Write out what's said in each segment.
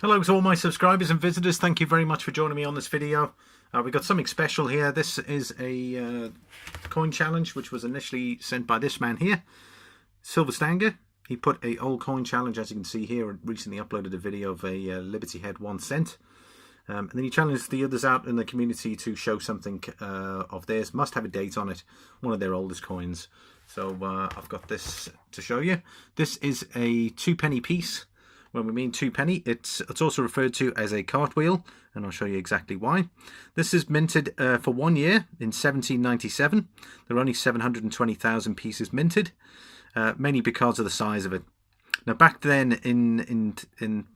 Hello to all my subscribers and visitors. Thank you very much for joining me on this video. We've got something special here. This is a coin challenge which was initially sent by this man here, Silver Stanger. He put a old coin challenge, as you can see here, and recently uploaded a video of a Liberty Head 1 cent. And then he challenged the others out in the community to show something of theirs. Must have a date on it, one of their oldest coins. So I've got this to show you. This is a 2p piece. When we mean 2p, it's also referred to as a cartwheel, and I'll show you exactly why. This is minted for 1 year in 1797. There are only 720,000 pieces minted, mainly because of the size of it. Now, back then,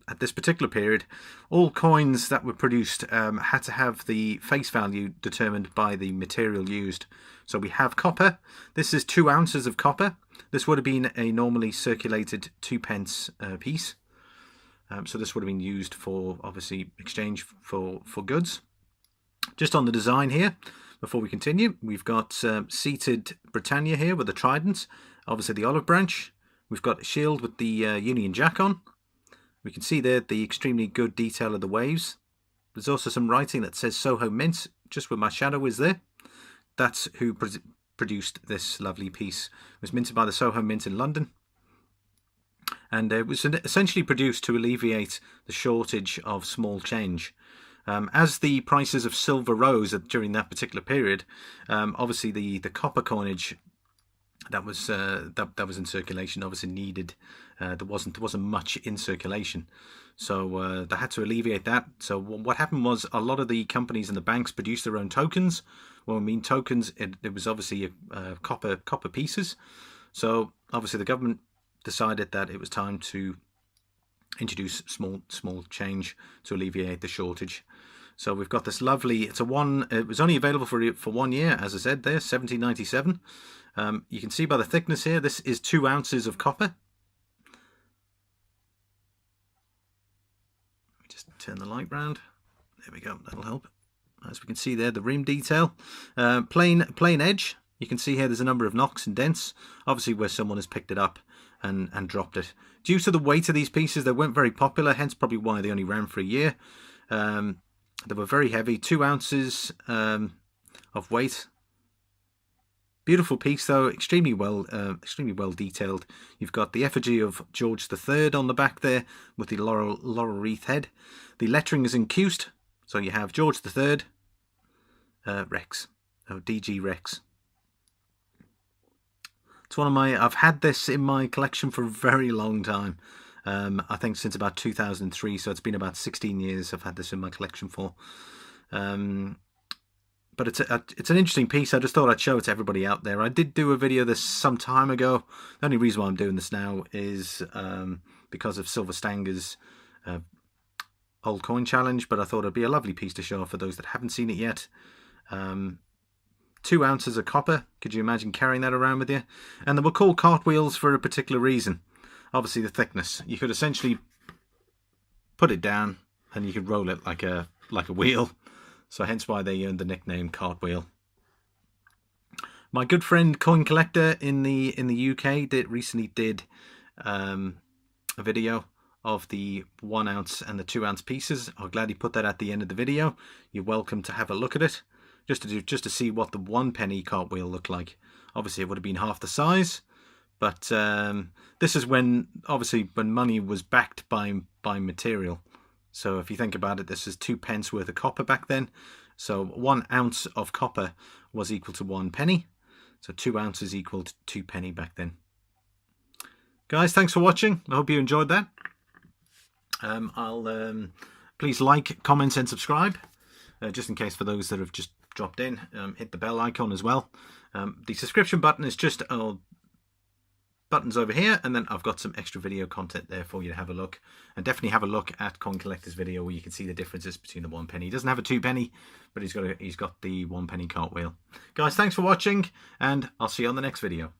at this particular period, all coins that were produced had to have the face value determined by the material used. So we have copper. This is 2 ounces of copper. This would have been a normally circulated 2p piece. So this would have been used for, obviously, exchange for goods. Just on the design here, before we continue, we've got seated Britannia here with a trident, obviously the olive branch. We've got a shield with the Union Jack on. We can see there the extremely good detail of the waves. There's also some writing that says Soho Mint, just where my shadow is there. That's who produced this lovely piece. It was minted by the Soho Mint in London. And it was essentially produced to alleviate the shortage of small change. As the prices of silver rose during that particular period, obviously the copper coinage that was in circulation obviously needed. There wasn't much in circulation, so they had to alleviate that. So what happened was a lot of the companies and the banks produced their own tokens. When we mean tokens, it was obviously copper pieces. So obviously the government decided that it was time to introduce small change to alleviate the shortage. So we've got this lovely, it was only available for 1 year, as I said there, 1797. You can see by the thickness here, this is 2 ounces of copper. Let me just turn the light round. There we go, that'll help. As we can see there, the rim detail, plain edge. You can see here there's a number of knocks and dents, obviously where someone has picked it up and dropped it. Due to the weight of these pieces, they weren't very popular, hence probably why they only ran for a year. They were very heavy, 2 ounces of weight. Beautiful piece though, extremely well detailed. You've got the effigy of George III on the back there with the laurel wreath head. The lettering is incused, so you have George III, Rex, DG Rex. It's one of I've had this in my collection for a very long time. I think since about 2003, so it's been about 16 years I've had this in my collection for. But it's an interesting piece. I just thought I'd show it to everybody out there. I did do a video this some time ago. The only reason why I'm doing this now is because of Silver Stanger's old coin challenge, but I thought it'd be a lovely piece to show for those that haven't seen it yet. 2 ounces of copper. Could you imagine carrying that around with you? And they were called cartwheels for a particular reason. Obviously the thickness. You could essentially put it down and you could roll it like a wheel. So hence why they earned the nickname Cartwheel. My good friend Coin Collector in the UK recently did a video of the 1 ounce and the 2 ounce pieces. I'll gladly put that at the end of the video. You're welcome to have a look at it. Just to see what the 1p cartwheel looked like. Obviously it would have been half the size, but this is when money was backed by material. So if you think about it, this is 2p worth of copper back then. So 1 ounce of copper was equal to 1p. So 2 ounces equaled 2p back then. Guys, thanks for watching. I hope you enjoyed that. Please like, comment and subscribe. Just in case for those that have just dropped in, hit the bell icon as well. The subscription button is just buttons over here, and then I've got some extra video content there for you to have a look. And definitely have a look at Coin Collector's video where you can see the differences between the 1p. He doesn't have a 2p, but he's got the 1p cartwheel. Guys, thanks for watching, and I'll see you on the next video.